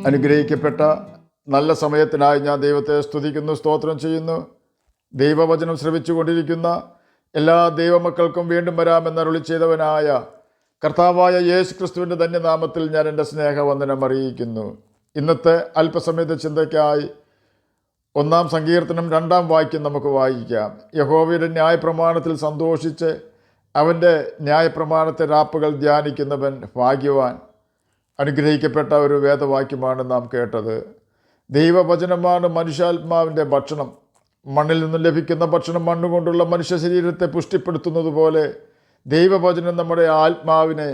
അനുഗ്രഹിക്കപ്പെട്ട നല്ല സമയത്തിനായി ഞാൻ ദൈവത്തെ സ്തുതിക്കുന്നു, സ്തോത്രം ചെയ്യുന്നു. ദൈവവചനം ശ്രവിച്ചുകൊണ്ടിരിക്കുന്ന എല്ലാ ദൈവമക്കൾക്കും വീണ്ടും വരാമെന്ന് അരുളി ചെയ്തവനായ കർത്താവായ യേശു ക്രിസ്തുവിൻ്റെ ധന്യനാമത്തിൽ ഞാൻ എൻ്റെ സ്നേഹവന്ദനം അറിയിക്കുന്നു. ഇന്നത്തെ അല്പസമയത്തെ ചിന്തയ്ക്കായി 1 സങ്കീർത്തനം 2 വാക്യം നമുക്ക് വായിക്കാം. യഹോവയുടെ ന്യായപ്രമാണത്തിൽ സന്തോഷിച്ച് അവൻ്റെ ന്യായപ്രമാണത്തെ രാപ്പകൽ ധ്യാനിക്കുന്നവൻ ഭാഗ്യവാൻ. അനുഗ്രഹിക്കപ്പെട്ട ഒരു വേദവാക്യമാണ് നാം കേട്ടത്. ദൈവവചനമാണ് മനുഷ്യാത്മാവിൻ്റെ ഭക്ഷണം. മണ്ണിൽ നിന്നും ലഭിക്കുന്ന ഭക്ഷണം മണ്ണുകൊണ്ടുള്ള മനുഷ്യ ശരീരത്തെ പുഷ്ടിപ്പെടുത്തുന്നത് പോലെ ദൈവവചനം നമ്മുടെ ആത്മാവിനെ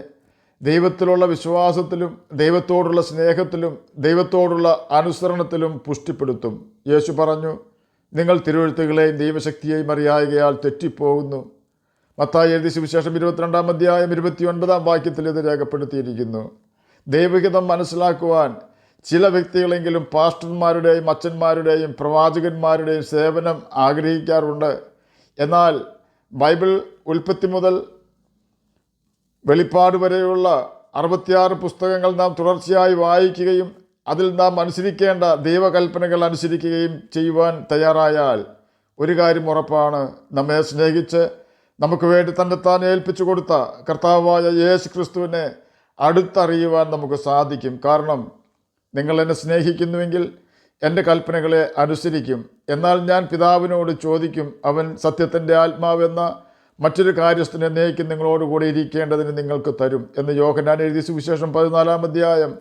ദൈവത്തിലുള്ള വിശ്വാസത്തിലും ദൈവത്തോടുള്ള സ്നേഹത്തിലും ദൈവത്തോടുള്ള അനുസരണത്തിലും പുഷ്ടിപ്പെടുത്തും. യേശു പറഞ്ഞു, നിങ്ങൾ തിരുവെഴുത്തുകളെയും ദൈവശക്തിയെയും അറിയായകയാൽ തെറ്റിപ്പോകുന്നു. മത്തായി എഴുതിയ സുവിശേഷം 22 അധ്യായം 29 വാക്യത്തിൽ ഇത് രേഖപ്പെടുത്തിയിരിക്കുന്നു. ദൈവഹിതം മനസ്സിലാക്കുവാൻ ചില വ്യക്തികളെങ്കിലും പാസ്റ്റർമാരുടെയും അച്ഛന്മാരുടെയും പ്രവാചകന്മാരുടെയും സേവനം ആഗ്രഹിക്കാറുണ്ട്. എന്നാൽ ബൈബിൾ ഉൽപ്പത്തി മുതൽ വെളിപ്പാട് വരെയുള്ള 66 പുസ്തകങ്ങൾ നാം തുടർച്ചയായി വായിക്കുകയും അതിൽ നാം അനുസരിക്കേണ്ട ദൈവകൽപ്പനകൾ അനുസരിക്കുകയും ചെയ്യുവാൻ തയ്യാറായാൽ ഒരു കാര്യം ഉറപ്പാണ്: നമ്മെ സ്നേഹിച്ച് നമുക്ക് വേണ്ടി തന്നെത്താൻ ഏൽപ്പിച്ചു കൊടുത്ത കർത്താവായ യേശു ക്രിസ്തുവിനെ അടുത്തറിയുവാൻ നമുക്ക് സാധിക്കും. കാരണം നിങ്ങൾ എന്നെ സ്നേഹിക്കുന്നുവെങ്കിൽ എൻ്റെ കൽപ്പനകളെ അനുസരിക്കും. എന്നാൽ ഞാൻ പിതാവിനോട് ചോദിക്കും, അവൻ സത്യത്തിൻ്റെ ആത്മാവെന്ന മറ്റൊരു കാര്യസ്ഥനെ എന്നേക്കും നിങ്ങളോടുകൂടി ഇരിക്കേണ്ടതിന് നിങ്ങൾക്ക് തരും എന്ന് യോഹന്നാൻ എഴുതിയ സുവിശേഷം 14 അധ്യായം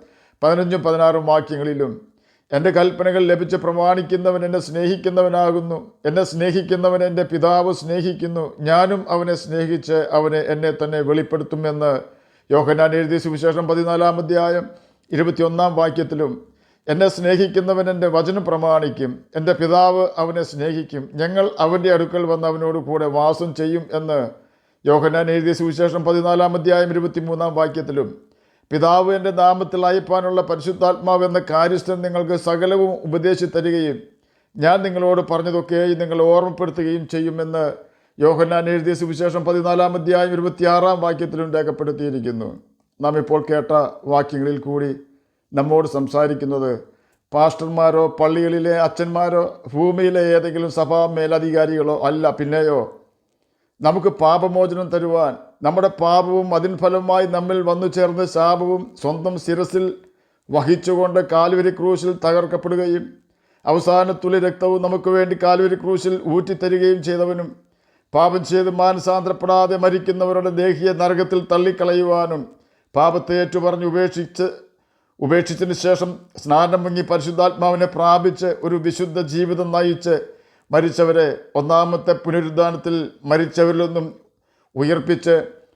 15-16 വാക്യങ്ങളിലും. എൻ്റെ കൽപ്പനകൾ ലഭിച്ച് പ്രമാണിക്കുന്നവൻ എന്നെ സ്നേഹിക്കുന്നവനാകുന്നു. എന്നെ സ്നേഹിക്കുന്നവൻ എൻ്റെ പിതാവ് സ്നേഹിക്കുന്നു. ഞാനും അവനെ സ്നേഹിച്ച് അവനെ എന്നെ തന്നെ വെളിപ്പെടുത്തുമെന്ന് യോഹന്നാൻ എഴുതിയ സുവിശേഷം 14 അധ്യായം 21 വാക്യത്തിലും. എന്നെ സ്നേഹിക്കുന്നവൻ എൻ്റെ വചനം പ്രമാണിക്കും. എൻ്റെ പിതാവ് അവനെ സ്നേഹിക്കും. ഞങ്ങൾ അവൻ്റെ അടുക്കൽ വന്ന് അവനോട് കൂടെ വാസം ചെയ്യും എന്ന് യോഹന്നാൻ എഴുതിയ സുവിശേഷം 14 അധ്യായം 23 വാക്യത്തിലും. പിതാവ് എൻ്റെ നാമത്തിൽ അയപ്പാനുള്ള പരിശുദ്ധാത്മാവ് എന്ന കാര്യസ്ഥൻ നിങ്ങൾക്ക് സകലവും ഉപദേശിച്ചു തരികയും ഞാൻ നിങ്ങളോട് പറഞ്ഞതൊക്കെയും നിങ്ങൾ ഓർമ്മപ്പെടുത്തുകയും ചെയ്യുമെന്ന് യോഹന്നാൻ എഴുതിയ സുവിശേഷം 14 അധ്യായം 26 വാക്യത്തിലും രേഖപ്പെടുത്തിയിരിക്കുന്നു. നാം ഇപ്പോൾ കേട്ട വാക്യങ്ങളിൽ കൂടി നമ്മോട് സംസാരിക്കുന്നത് പാസ്റ്റർമാരോ പള്ളികളിലെ അച്ഛന്മാരോ ഭൂമിയിലെ ഏതെങ്കിലും സഭാ മേലധികാരികളോ അല്ല. പിന്നെയോ നമുക്ക് പാപമോചനം തരുവാൻ നമ്മുടെ പാപവും അതിൻ ഫലമായി നമ്മിൽ വന്നു ചേർന്ന് ശാപവും സ്വന്തം ശിരസിൽ വഹിച്ചുകൊണ്ട് കാൽവരി ക്രൂശിൽ തകർക്കപ്പെടുകയും അവസാന തുള്ളി രക്തവും നമുക്ക് വേണ്ടി കാൽവരി ക്രൂശിൽ ഊറ്റിത്തരികയും ചെയ്തവനും പാപം ചെയ്ത് മാനസാന്തരപ്പെടാതെ മരിക്കുന്നവരുടെ ദേഹിയെ നരകത്തിൽ തള്ളിക്കളയുവാനും പാപത്തെ ഏറ്റുപറഞ്ഞ് ഉപേക്ഷിച്ചതിന് ശേഷം സ്നാനം മുങ്ങി പരിശുദ്ധാത്മാവിനെ പ്രാപിച്ച് ഒരു വിശുദ്ധ ജീവിതം നയിച്ച് മരിച്ചവരെ ഒന്നാമത്തെ പുനരുദ്ധാനത്തിൽ മരിച്ചവരിൽ നിന്നും ഉയർപ്പിച്ച്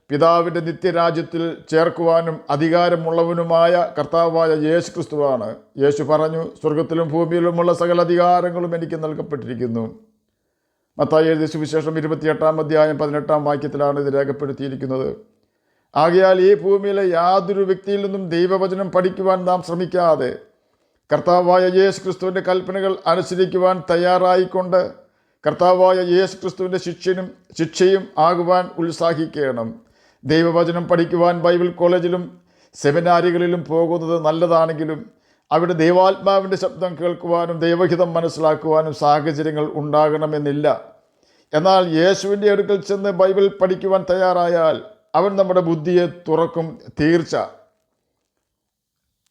പിതാവിൻ്റെ നിത്യരാജ്യത്തിൽ ചേർക്കുവാനും അധികാരമുള്ളവനുമായ കർത്താവായ യേശു ക്രിസ്തുവാണ്. യേശു പറഞ്ഞു, സ്വർഗത്തിലും ഭൂമിയിലുമുള്ള സകല അധികാരങ്ങളും എനിക്ക് നൽകപ്പെട്ടിരിക്കുന്നു. മത്തായി എഴുതിയ സുവിശേഷം 28 അധ്യായം 18 വാക്യത്തിലാണ് ഇത് രേഖപ്പെടുത്തിയിരിക്കുന്നത്. ആകയാൽ ഈ ഭൂമിയിലെ യാതൊരു വ്യക്തിയിൽ നിന്നും ദൈവവചനം പഠിക്കുവാൻ നാം ശ്രമിക്കാതെ കർത്താവായ യേശു ക്രിസ്തുവിൻ്റെ കൽപ്പനകൾ അനുസരിക്കുവാൻ തയ്യാറായിക്കൊണ്ട് കർത്താവായ യേശു ക്രിസ്തുവിൻ്റെ ശിക്ഷയും ആകുവാൻ ഉത്സാഹിക്കണം. ദൈവവചനം പഠിക്കുവാൻ ബൈബിൾ കോളേജിലും സെമിനാരികളിലും പോകുന്നത് നല്ലതാണെങ്കിലും അവിടെ ദൈവാത്മാവിൻ്റെ ശബ്ദം കേൾക്കുവാനും ദൈവഹിതം മനസ്സിലാക്കുവാനും സാഹചര്യങ്ങൾ ഉണ്ടാകണമെന്നില്ല. എന്നാൽ യേശുവിൻ്റെ അടുക്കൽ ചെന്ന് ബൈബിൾ പഠിക്കുവാൻ തയ്യാറായാൽ അവൻ നമ്മുടെ ബുദ്ധിയെ തുറക്കും. തീർച്ച,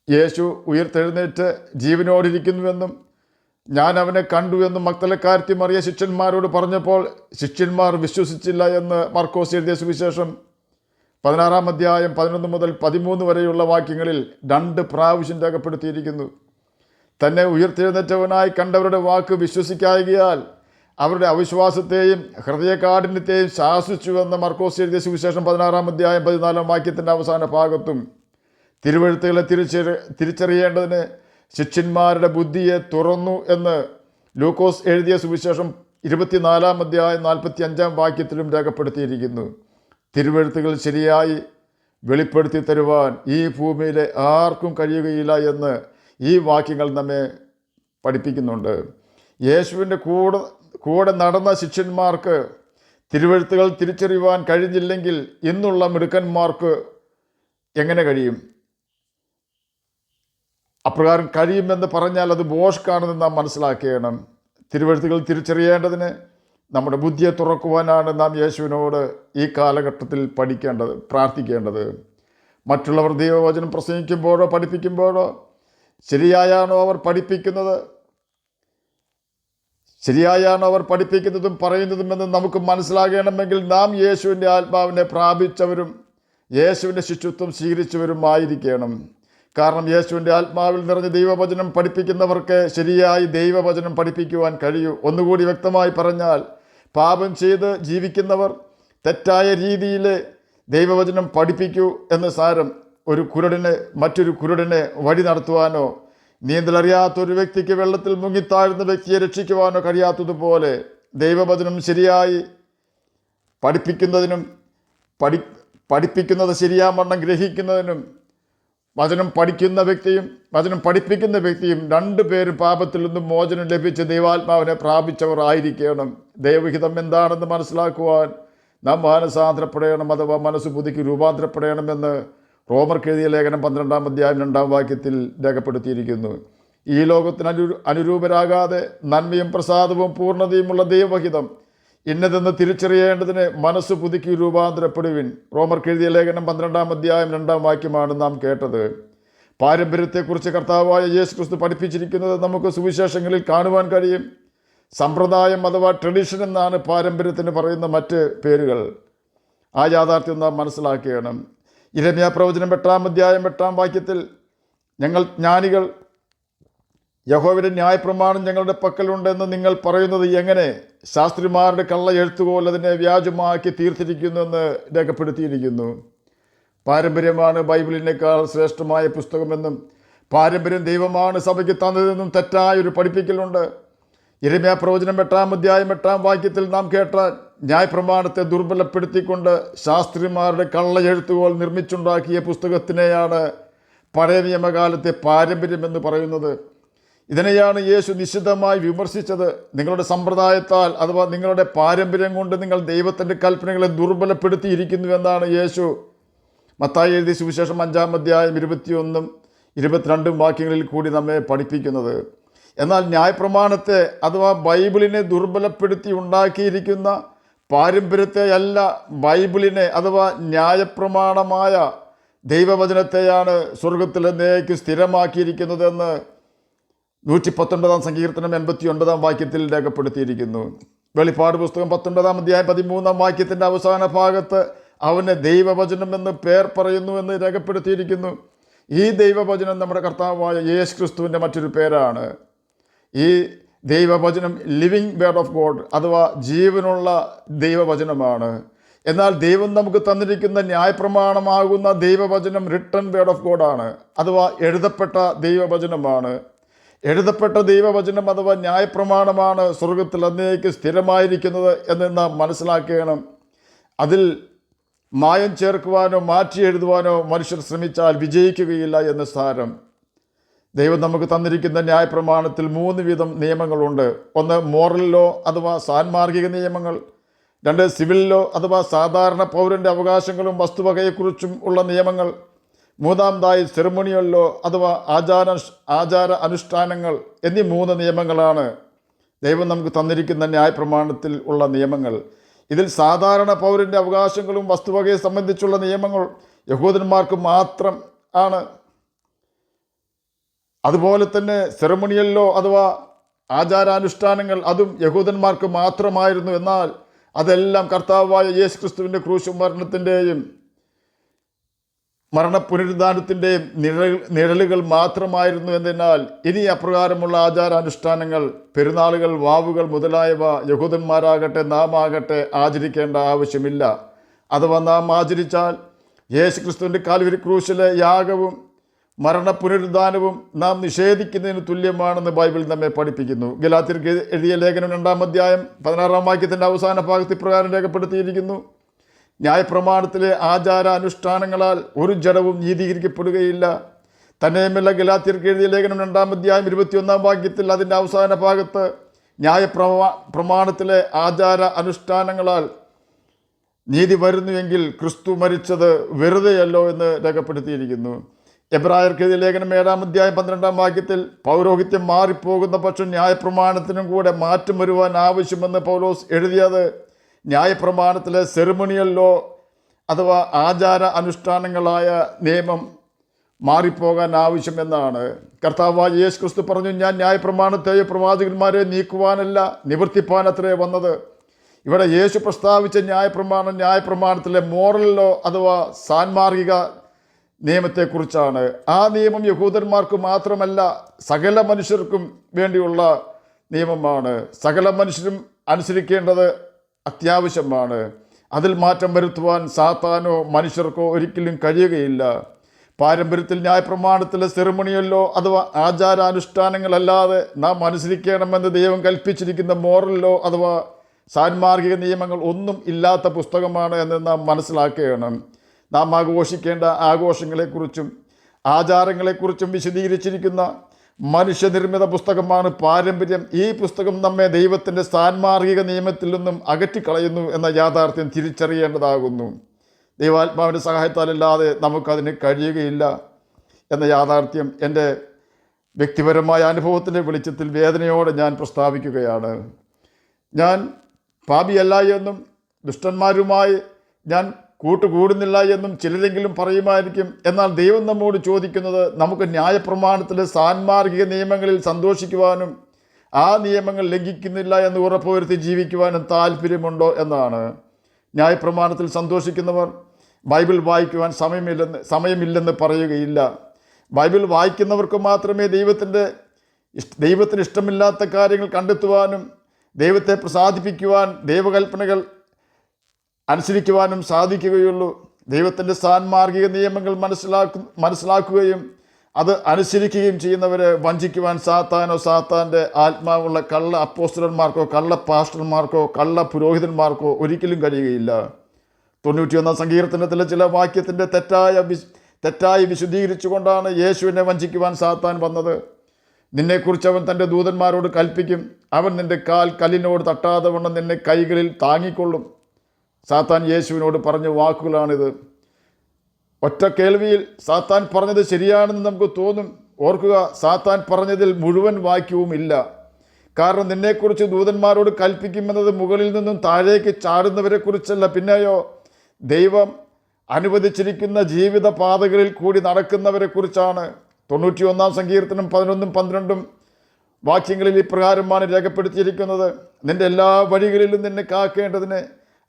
യേശു ഉയർത്തെഴുന്നേറ്റ് ജീവനോടിരിക്കുന്നുവെന്നും ഞാൻ അവനെ കണ്ടുവെന്നും മഗ്ദലക്കാരത്തി മറിയ ശിഷ്യന്മാരോട് പറഞ്ഞപ്പോൾ ശിഷ്യന്മാർ വിശ്വസിച്ചില്ല എന്ന് മർക്കോസ് എഴുതിയ സുവിശേഷം 16 അധ്യായം 11 മുതൽ 13 വരെയുള്ള വാക്യങ്ങളിൽ 2 പ്രാവശ്യം രേഖപ്പെടുത്തിയിരിക്കുന്നു. തന്നെ ഉയർത്തെഴുന്നേറ്റവനായി കണ്ടവരുടെ വാക്ക് വിശ്വസിക്കായകയാൽ അവരുടെ അവിശ്വാസത്തെയും ഹൃദയകാഠിന്യത്തെയും ശാസിച്ചുവെന്ന് മർക്കോസ് എഴുതിയ സുവിശേഷം 16 അധ്യായം 14 വാക്യത്തിൻ്റെ അവസാന ഭാഗത്തും. തിരുവെഴുത്തുകളെ തിരിച്ചറിയേണ്ടതിന് ശിഷ്യന്മാരുടെ ബുദ്ധിയെ തുറന്നു എന്ന് ലൂക്കോസ് എഴുതിയ സുവിശേഷം 24 അധ്യായം 45 വാക്യത്തിലും രേഖപ്പെടുത്തിയിരിക്കുന്നു. തിരുവെഴുത്തുകൾ ശരിയായി വെളിപ്പെടുത്തി തരുവാൻ ഈ ഭൂമിയിലെ ആർക്കും കഴിയുകയില്ല എന്ന് ഈ വാക്യങ്ങൾ നമ്മെ പഠിപ്പിക്കുന്നുണ്ട്. യേശുവിൻ്റെ കൂടെ നടന്ന ശിഷ്യന്മാർക്ക് തിരുവെഴുത്തുകൾ തിരിച്ചറിയുവാൻ കഴിഞ്ഞില്ലെങ്കിൽ ഇന്നുള്ള മിടുക്കന്മാർക്ക് എങ്ങനെ കഴിയും? അപ്രകാരം കഴിയുമെന്ന് പറഞ്ഞാൽ അത് ബോഷ്കാണെന്ന് നാം മനസ്സിലാക്കണം. തിരുവെഴുത്തുകൾ തിരിച്ചറിയേണ്ടതിന് നമ്മുടെ ബുദ്ധിയെ തുറക്കുവാനാണ് നാം യേശുവിനോട് ഈ കാലഘട്ടത്തിൽ പ്രാർത്ഥിക്കേണ്ടത്. മറ്റുള്ളവർ ദൈവവചനം പ്രസംഗിക്കുമ്പോഴോ പഠിപ്പിക്കുമ്പോഴോ ശരിയായാണോ അവർ പഠിപ്പിക്കുന്നതും പറയുന്നതുമെന്ന് നമുക്ക് മനസ്സിലാകണമെങ്കിൽ നാം യേശുവിൻ്റെ ആത്മാവിനെ പ്രാപിച്ചവരും യേശുവിൻ്റെ ശിഷ്യത്വം സ്വീകരിച്ചവരുമായിരിക്കണം. കാരണം യേശുവിൻ്റെ ആത്മാവിൽ നിറഞ്ഞ ദൈവവചനം പഠിപ്പിക്കുന്നവർക്ക് ശരിയായി ദൈവവചനം പഠിപ്പിക്കുവാൻ കഴിയൂ. ഒന്നുകൂടി വ്യക്തമായി പറഞ്ഞാൽ, പാപം ചെയ്ത് ജീവിക്കുന്നവർ തെറ്റായ രീതിയിൽ ദൈവവചനം പഠിപ്പിക്കൂ എന്ന് സാരം. ഒരു കുരുടന് മറ്റൊരു കുരുടനെ വഴി നടത്തുവാനോ നീന്തലറിയാത്തൊരു വ്യക്തിക്ക് വെള്ളത്തിൽ മുങ്ങിത്താഴുന്ന വ്യക്തിയെ രക്ഷിക്കുവാനോ കഴിയാത്തതുപോലെ ദൈവവചനം ശരിയായി പഠിപ്പിക്കുന്നത് ശരിയാവണ്ണം ഗ്രഹിക്കുന്നതിനും വചനം പഠിപ്പിക്കുന്ന വ്യക്തിയും രണ്ടുപേരും പാപത്തിൽ നിന്നും മോചനം ലഭിച്ച് ദൈവാത്മാവിനെ പ്രാപിച്ചവർ ആയിരിക്കണം. ദൈവഹിതം എന്താണെന്ന് മനസ്സിലാക്കുവാൻ നാം മാനസാന്തരപ്പെടണം, അഥവാ മനസ്സ് പുതുക്കി രൂപാന്തരപ്പെടണമെന്ന് റോമർക്ക് എഴുതിയ ലേഖനം 12-ാം അധ്യായം 2-ാം വാക്യത്തിൽ രേഖപ്പെടുത്തിയിരിക്കുന്നു. ഈ ലോകത്തിന് അനുരൂപരാകാതെ നന്മയും പ്രസാദവും പൂർണ്ണതയുമുള്ള ദൈവഹിതം ഇന്നതെന്ന് തിരിച്ചറിയേണ്ടതിന് മനസ്സ് പുതുക്കി രൂപാന്തരപ്പെടുവിൻ. റോമർക്ക് എഴുതിയ ലേഖനം 12-ാം അധ്യായം 2-ാം വാക്യമാണ് നാം കേട്ടത്. പാരമ്പര്യത്തെക്കുറിച്ച് കർത്താവായ യേശു ക്രിസ്തു പഠിപ്പിച്ചിരിക്കുന്നത് നമുക്ക് സുവിശേഷങ്ങളിൽ കാണുവാൻ കഴിയും. സമ്പ്രദായം അഥവാ ട്രഡീഷൻ എന്നാണ് പാരമ്പര്യത്തിന് പറയുന്ന മറ്റ് പേരുകൾ. ആ യാഥാർത്ഥ്യം നാം മനസ്സിലാക്കണം. യിരെമ്യാ പ്രവചനം 8-ാം അധ്യായം 8-ാം വാക്യത്തിൽ, ഞങ്ങൾ ജ്ഞാനികൾ, യഹോവയുടെ ന്യായപ്രമാണം ഞങ്ങളുടെ പക്കലുണ്ടെന്ന് നിങ്ങൾ പറയുന്നത് എങ്ങനെ? ശാസ്ത്രിമാരുടെ കള്ള എഴുത്തുകോൽ അതിനെ വ്യാജമാക്കി തീർത്തിരിക്കുന്നുവെന്ന് രേഖപ്പെടുത്തിയിരിക്കുന്നു. പാരമ്പര്യമാണ് ബൈബിളിനേക്കാൾ ശ്രേഷ്ഠമായ പുസ്തകമെന്നും പാരമ്പര്യം ദൈവമാണ് സഭയ്ക്ക് തന്നതെന്നും തെറ്റായൊരു പഠിപ്പിക്കലുണ്ട്. യിരെമ്യാ പ്രവചനം 8-ാം അധ്യായം 8-ാം വാക്യത്തിൽ നാം കേട്ട ന്യായപ്രമാണത്തെ ദുർബലപ്പെടുത്തിക്കൊണ്ട് ശാസ്ത്രിമാരുടെ കള്ള എഴുത്തുകോൽ നിർമ്മിച്ചുണ്ടാക്കിയ പുസ്തകത്തിനെയാണ് പഴയ നിയമകാലത്തെ പാരമ്പര്യമെന്ന് പറയുന്നത്. ഇതിനെയാണ് യേശു നിശിതമായി വിമർശിച്ചത്. നിങ്ങളുടെ സമ്പ്രദായത്താൽ അഥവാ നിങ്ങളുടെ പാരമ്പര്യം കൊണ്ട് നിങ്ങൾ ദൈവത്തിൻ്റെ കൽപ്പനകളെ ദുർബലപ്പെടുത്തിയിരിക്കുന്നുവെന്നാണ് യേശു മത്തായി എഴുതിയ സുവിശേഷം 5-ാം അധ്യായം 21-ഉം 22-ഉം വാക്യങ്ങളിൽ കൂടി നമ്മെ പഠിപ്പിക്കുന്നത്. എന്നാൽ ന്യായപ്രമാണത്തെ അഥവാ ബൈബിളിനെ ദുർബലപ്പെടുത്തി ഉണ്ടാക്കിയിരിക്കുന്ന പാരമ്പര്യത്തെയല്ല, ബൈബിളിനെ അഥവാ ന്യായപ്രമാണമായ ദൈവവചനത്തെയാണ് സ്വർഗത്തിൽ എന്നേക്ക് സ്ഥിരമാക്കിയിരിക്കുന്നതെന്ന് 119-ാം സങ്കീർത്തനം 89-ാം വാക്യത്തിൽ രേഖപ്പെടുത്തിയിരിക്കുന്നു. വെളിപ്പാട് പുസ്തകം 19-ാം അധ്യായം 13-ാം വാക്യത്തിൻ്റെ അവസാന ഭാഗത്ത് അവന് ദൈവവചനം എന്ന് പേർ പറയുന്നുവെന്ന് രേഖപ്പെടുത്തിയിരിക്കുന്നു. ഈ ദൈവവചനം നമ്മുടെ കർത്താവായ യേശു ക്രിസ്തുവിൻ്റെ മറ്റൊരു പേരാണ്. ഈ ദൈവവചനം ലിവിങ് വേർഡ് ഓഫ് ഗോഡ് അഥവാ ജീവനുള്ള ദൈവവചനമാണ്. എന്നാൽ ദൈവം നമുക്ക് തന്നിരിക്കുന്ന ന്യായപ്രമാണമാകുന്ന ദൈവവചനം റിട്ടൺ വേർഡ് ഓഫ് ഗോഡാണ്, അഥവാ എഴുതപ്പെട്ട ദൈവവചനമാണ്. എഴുതപ്പെട്ട ദൈവവചനം അഥവാ ന്യായപ്രമാണമാണ് സ്വർഗത്തിൽ എന്നേക്ക് സ്ഥിരമായിരിക്കുന്നത് എന്ന് നാം മനസ്സിലാക്കണം. അതിൽ മായം ചേർക്കുവാനോ മാറ്റി എഴുതുവാനോ മനുഷ്യർ ശ്രമിച്ചാൽ വിജയിക്കുകയില്ല എന്ന് സാരം. ദൈവം നമുക്ക് തന്നിരിക്കുന്ന ന്യായപ്രമാണത്തിൽ 3 വിധം നിയമങ്ങളുണ്ട്. 1 മോറൽ ലോ അഥവാ സാൻമാർഗിക നിയമങ്ങൾ. 2 സിവിൽ ലോ അഥവാ സാധാരണ പൗരൻ്റെ അവകാശങ്ങളും വസ്തുവകയെക്കുറിച്ചും ഉള്ള നിയമങ്ങൾ. 3-ാമതായി സെറിമോണിയൽ ലോ അഥവാ ആചാര അനുഷ്ഠാനങ്ങൾ എന്നീ 3 നിയമങ്ങളാണ് ദൈവം നമുക്ക് തന്നിരിക്കുന്ന ന്യായപ്രമാണത്തിൽ ഉള്ള നിയമങ്ങൾ. ഇതിൽ സാധാരണ പൗരൻ്റെ അവകാശങ്ങളും വസ്തുവകയെ സംബന്ധിച്ചുള്ള നിയമങ്ങൾ യഹൂദന്മാർക്ക് മാത്രം ആണ്. അതുപോലെ തന്നെ സെറിമോണിയൽ ലോ അഥവാ ആചാരാനുഷ്ഠാനങ്ങൾ അതും യഹൂദന്മാർക്ക് മാത്രമായിരുന്നു. എന്നാൽ അതെല്ലാം കർത്താവായ യേശു ക്രിസ്തുവിൻ്റെ ക്രൂശും മരണത്തിൻ്റെയും പുനരുദ്ധാനത്തിൻ്റെയും നിഴലുകൾ മാത്രമായിരുന്നു. എന്നതിനാൽ ഇനി അപ്രകാരമുള്ള ആചാരാനുഷ്ഠാനങ്ങൾ, പെരുന്നാളുകൾ, വാവുകൾ മുതലായവ യഹൂദന്മാരാകട്ടെ നാം ആകട്ടെ ആചരിക്കേണ്ട ആവശ്യമില്ല. അഥവാ നാം ആചരിച്ചാൽ യേശു ക്രിസ്തുവിൻ്റെ കാൽവരി ക്രൂശിലെ യാഗവും പുനരുദ്ധാനവും നാം നിഷേധിക്കുന്നതിന് തുല്യമാണെന്ന് ബൈബിൾ നമ്മെ പഠിപ്പിക്കുന്നു. ഗലാത്യർക്ക് എഴുതിയ ലേഖനം 2-ാം അധ്യായം 16-ാം വാക്യത്തിൻ്റെ അവസാന ഭാഗത്ത് ഇപ്രകാരം രേഖപ്പെടുത്തിയിരിക്കുന്നു: ന്യായപ്രമാണത്തിലെ ആചാര അനുഷ്ഠാനങ്ങളാൽ ഒരു ജഡവും നീതീകരിക്കപ്പെടുകയില്ല. തന്നെയുമല്ല, ഗലാത്യർക്ക് എഴുതിയ ലേഖനം 2-ാം അധ്യായം 21-ാം വാക്യത്തിൽ അതിൻ്റെ അവസാന ഭാഗത്ത് പ്രമാണത്തിലെ ആചാര അനുഷ്ഠാനങ്ങളാൽ നീതി വരുന്നുവെങ്കിൽ ക്രിസ്തു മരിച്ചത് വെറുതെയല്ലോ എന്ന് രേഖപ്പെടുത്തിയിരിക്കുന്നു. എബ്രായർക്കെഴുതിയ ലേഖനം 7-12 പൗരോഹിത്യം മാറിപ്പോകുന്ന പക്ഷം ന്യായപ്രമാണത്തിനും കൂടെ മാറ്റം വരുവാൻ ആവശ്യമെന്ന് പൗലോസ് എഴുതിയത് ന്യായപ്രമാണത്തിലെ സെറിമണിയൽ ലോ അഥവാ ആചാര അനുഷ്ഠാനങ്ങളായ നിയമം മാറിപ്പോകാൻ ആവശ്യമെന്നാണ്. കർത്താവായ യേശു ക്രിസ്തു പറഞ്ഞു, ഞാൻ ന്യായപ്രമാണത്തെയോ പ്രവാചകന്മാരെ നീക്കുവാനല്ല നിവർത്തിപ്പാനത്രേ വന്നത്. ഇവിടെ യേശു പ്രസ്താവിച്ച ന്യായപ്രമാണത്തിലെ മോറൽ ലോ അഥവാ സാൻമാർഗിക നിയമത്തെക്കുറിച്ചാണ്. ആ നിയമം യഹൂദന്മാർക്ക് മാത്രമല്ല, സകല മനുഷ്യർക്കും വേണ്ടിയുള്ള നിയമമാണ്. സകല മനുഷ്യരും അനുസരിക്കേണ്ടത് അത്യാവശ്യമാണ്. അതിൽ മാറ്റം വരുത്തുവാൻ സാത്താനോ മനുഷ്യർക്കോ ഒരിക്കലും കഴിയുകയില്ല. പാരമ്പര്യത്തിൽ ന്യായപ്രമാണത്തിലെ സെറിമണിയല്ലോ അഥവാ ആചാരാനുഷ്ഠാനങ്ങളല്ലാതെ നാം അനുസരിക്കണമെന്ന് ദൈവം കൽപ്പിച്ചിരിക്കുന്ന മോറൽ ലോ അഥവാ സാൻമാർഗിക നിയമങ്ങൾ ഒന്നും ഇല്ലാത്ത പുസ്തകമാണ് എന്ന് നാം മനസ്സിലാക്കുകയാണ്. നാം ആഘോഷിക്കേണ്ട ആഘോഷങ്ങളെക്കുറിച്ചും ആചാരങ്ങളെക്കുറിച്ചും വിശദീകരിച്ചിരിക്കുന്ന മനുഷ്യനിർമ്മിത പുസ്തകമാണ് പാരമ്പര്യം. ഈ പുസ്തകം നമ്മെ ദൈവത്തിൻ്റെ സാൻമാർഗിക നിയമത്തിൽ നിന്നും അകറ്റിക്കളയുന്നു എന്ന യാഥാർത്ഥ്യം തിരിച്ചറിയേണ്ടതാകുന്നു. ദൈവാത്മാവിൻ്റെ സഹായത്താലല്ലാതെ നമുക്കതിന് കഴിയുകയില്ല എന്ന യാഥാർത്ഥ്യം എൻ്റെ വ്യക്തിപരമായ അനുഭവത്തിൻ്റെ വെളിച്ചത്തിൽ വേദനയോടെ ഞാൻ പ്രസ്താവിക്കുകയാണ്. ഞാൻ പാപിയല്ല എന്നും ദുഷ്ടന്മാരുമായി ഞാൻ കൂട്ടുകൂടുന്നില്ല എന്നും ചിലരെങ്കിലും പറയുമായിരിക്കും. എന്നാൽ ദൈവം നമ്മോട് ചോദിക്കുന്നത് നമുക്ക് ന്യായപ്രമാണത്തിലെ സാൻമാർഗിക നിയമങ്ങളിൽ സന്തോഷിക്കുവാനും ആ നിയമങ്ങൾ ലംഘിക്കുന്നില്ല എന്ന് ഉറപ്പുവരുത്തി ജീവിക്കുവാനും താല്പര്യമുണ്ടോ എന്നാണ്. ന്യായപ്രമാണത്തിൽ സന്തോഷിക്കുന്നവർ ബൈബിൾ വായിക്കുവാൻ സമയമില്ലെന്ന് പറയുകയില്ല. ബൈബിൾ വായിക്കുന്നവർക്ക് മാത്രമേ ദൈവത്തിന് ഇഷ്ടമില്ലാത്ത കാര്യങ്ങൾ കണ്ടെത്തുവാനും ദൈവത്തെ പ്രസാദിപ്പിക്കുവാൻ ദൈവകൽപ്പനകൾ അനുസരിക്കുവാനും സാധിക്കുകയുള്ളൂ. ദൈവത്തിൻ്റെ സാൻമാർഗിക നിയമങ്ങൾ മനസ്സിലാക്കുകയും അത് അനുസരിക്കുകയും ചെയ്യുന്നവരെ വഞ്ചിക്കുവാൻ സാത്താൻ്റെ ആത്മാവുള്ള കള്ള അപ്പോസ്തലന്മാർക്കോ കള്ള പാസ്റ്റർമാർക്കോ കള്ള പുരോഹിതന്മാർക്കോ ഒരിക്കലും കഴിയുകയില്ല. 91 സങ്കീർത്തനത്തിലെ ചില വാക്യത്തിൻ്റെ തെറ്റായി വിശദീകരിച്ചുകൊണ്ടാണ് യേശുവിനെ വഞ്ചിക്കുവാൻ സാത്താൻ വന്നത്. നിന്നെക്കുറിച്ച് അവൻ തൻ്റെ ദൂതന്മാരോട് കൽപ്പിക്കും, അവൻ നിൻ്റെ കാൽ കല്ലിനോട് തട്ടാതെ വണ്ണം നിന്നെ കൈകളിൽ താങ്ങിക്കൊള്ളും. സാത്താൻ യേശുവിനോട് പറഞ്ഞ വാക്കുകളാണിത്. ഒറ്റ കേൾവിയിൽ സാത്താൻ പറഞ്ഞത് ശരിയാണെന്ന് നമുക്ക് തോന്നും. ഓർക്കുക, സാത്താൻ പറഞ്ഞതിൽ മുഴുവൻ വാക്യവും ഇല്ല. കാരണം നിന്നെക്കുറിച്ച് ദൂതന്മാരോട് കൽപ്പിക്കുമെന്നത് മുകളിൽ നിന്നും താഴേക്ക് ചാടുന്നവരെക്കുറിച്ചല്ല, പിന്നെയോ ദൈവം അനുവദിച്ചിരിക്കുന്ന ജീവിത പാതകളിൽ കൂടി നടക്കുന്നവരെക്കുറിച്ചാണ്. 91 സങ്കീർത്തനം 11-12 വാക്യങ്ങളിൽ ഇപ്രകാരമാണ് രേഖപ്പെടുത്തിയിരിക്കുന്നത്: നിൻ്റെ എല്ലാ വഴികളിലും നിന്നെ കാക്കേണ്ടതിന്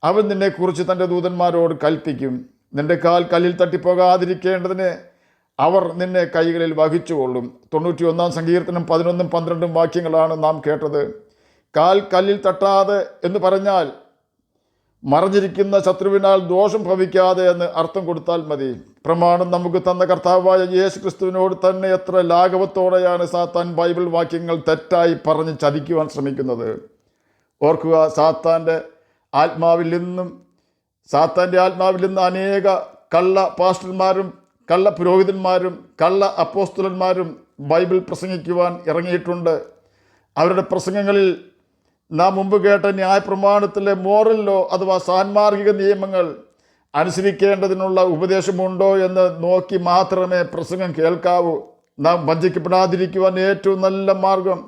അവൻ നിന്നെക്കുറിച്ച് തൻ്റെ ദൂതന്മാരോട് കൽപ്പിക്കും. നിൻ്റെ കാൽ കല്ലിൽ തട്ടിപ്പോകാതിരിക്കേണ്ടതിന് അവർ നിന്നെ കൈകളിൽ വഹിച്ചുകൊള്ളും. 91 സങ്കീർത്തനം 11-12 വാക്യങ്ങളാണ് നാം കേട്ടത്. കാൽ കല്ലിൽ തട്ടാതെ എന്ന് പറഞ്ഞാൽ മറഞ്ഞിരിക്കുന്ന ശത്രുവിനാൽ ദോഷം ഭവിക്കാതെ എന്ന് അർത്ഥം കൊടുത്താൽ മതി. പ്രമാണം നമുക്ക് തന്ന കർത്താവായ യേശു ക്രിസ്തുവിനോട് തന്നെ എത്ര ലാഘവത്തോടെയാണ് സാത്താൻ ബൈബിൾ വാക്യങ്ങൾ തെറ്റായി പറഞ്ഞ് ചതിക്കുവാൻ ശ്രമിക്കുന്നത്. ഓർക്കുക, സാത്താൻ്റെ ആത്മാവിൽ നിന്ന് അനേക കള്ള പാസ്റ്റർമാരും കള്ള പുരോഹിതന്മാരും കള്ള അപ്പോസ്തലന്മാരും ബൈബിൾ പ്രസംഗിക്കുവാൻ ഇറങ്ങിയിട്ടുണ്ട്. അവരുടെ പ്രസംഗങ്ങളിൽ നാം മുമ്പ് കേട്ട ന്യായപ്രമാണത്തിലെ മോറൽ ലോ അഥവാ സാൻമാർഗിക നിയമങ്ങൾ അനുസരിക്കേണ്ടതിനുള്ള ഉപദേശമുണ്ടോ എന്ന് നോക്കി മാത്രമേ പ്രസംഗം കേൾക്കാവൂ. നാം വഞ്ചിക്കപ്പെടാതിരിക്കുവാൻ ഏറ്റവും നല്ല മാർഗം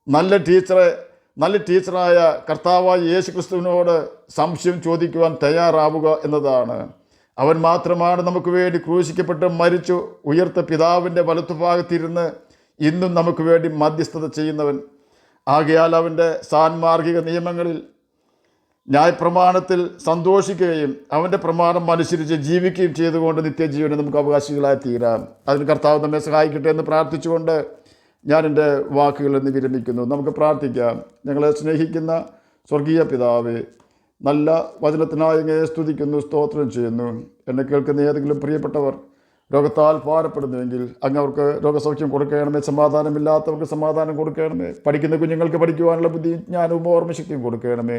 നല്ല ടീച്ചറായ കർത്താവായ യേശു ക്രിസ്തുവിനോട് സംശയം ചോദിക്കുവാൻ തയ്യാറാവുക എന്നതാണ്. അവൻ മാത്രമാണ് നമുക്ക് വേണ്ടി ക്രൂശിക്കപ്പെട്ട് മരിച്ചു ഉയർത്ത പിതാവിൻ്റെ വലത്തുഭാഗത്തിരുന്ന് ഇന്നും നമുക്ക് വേണ്ടി മധ്യസ്ഥത ചെയ്യുന്നവൻ. ആകയാൽ അവൻ്റെ സാൻമാർഗിക നിയമങ്ങളിൽ ന്യായപ്രമാണത്തിൽ സന്തോഷിക്കുകയും അവൻ്റെ പ്രമാണം അനുസരിച്ച് ജീവിക്കുകയും ചെയ്തുകൊണ്ട് നിത്യജീവനെ നമുക്ക് അവകാശികളായി തീരാം. അതിന് കർത്താവ് നമ്മെ സഹായിക്കട്ടെ എന്ന് പ്രാർത്ഥിച്ചുകൊണ്ട് ഞാൻ എൻ്റെ വാക്കുകളിൽ നിന്ന് വിരമിക്കുന്നു. നമുക്ക് പ്രാർത്ഥിക്കാം. ഞങ്ങളെ സ്നേഹിക്കുന്ന സ്വർഗീയ പിതാവേ, നല്ല വചനത്തിനായി അങ്ങയെ സ്തുതിക്കുന്നു, സ്തോത്രം ചെയ്യുന്നു. എന്നെ കേൾക്കുന്ന ഏതെങ്കിലും പ്രിയപ്പെട്ടവർ രോഗത്താൽ ഭാരപ്പെടുന്നുവെങ്കിൽ അങ്ങ് അവർക്ക് രോഗസൗഖ്യം കൊടുക്കണമേ. സമാധാനമില്ലാത്തവർക്ക് സമാധാനം കൊടുക്കണമേ. പഠിക്കുന്ന കുഞ്ഞുങ്ങൾക്ക് പഠിക്കുവാനുള്ള ബുദ്ധി, ജ്ഞാനവും ഓർമ്മശക്തിയും കൊടുക്കണമേ.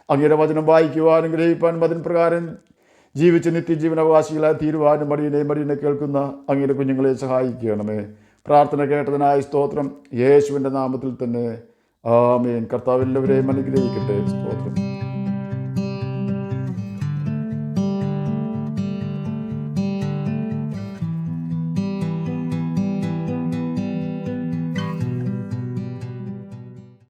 അങ്ങയുടെ വചനം വായിക്കുവാനും ഗ്രഹിപ്പാനും അതിന് പ്രകാരം ജീവിച്ച് നിത്യജീവനാവകാശികളായി തീരുവാനും മടിയനെ കേൾക്കുന്ന അങ്ങയുടെ കുഞ്ഞുങ്ങളെ സഹായിക്കണമേ. പ്രാർത്ഥന കേട്ടതിനായി സ്തോത്രം. യേശുവിൻ്റെ നാമത്തിൽ തന്നെ ആമേൻ. കർത്താവ് എല്ലാവരെയും അനുഗ്രഹിക്കട്ടെ. സ്തോത്രം.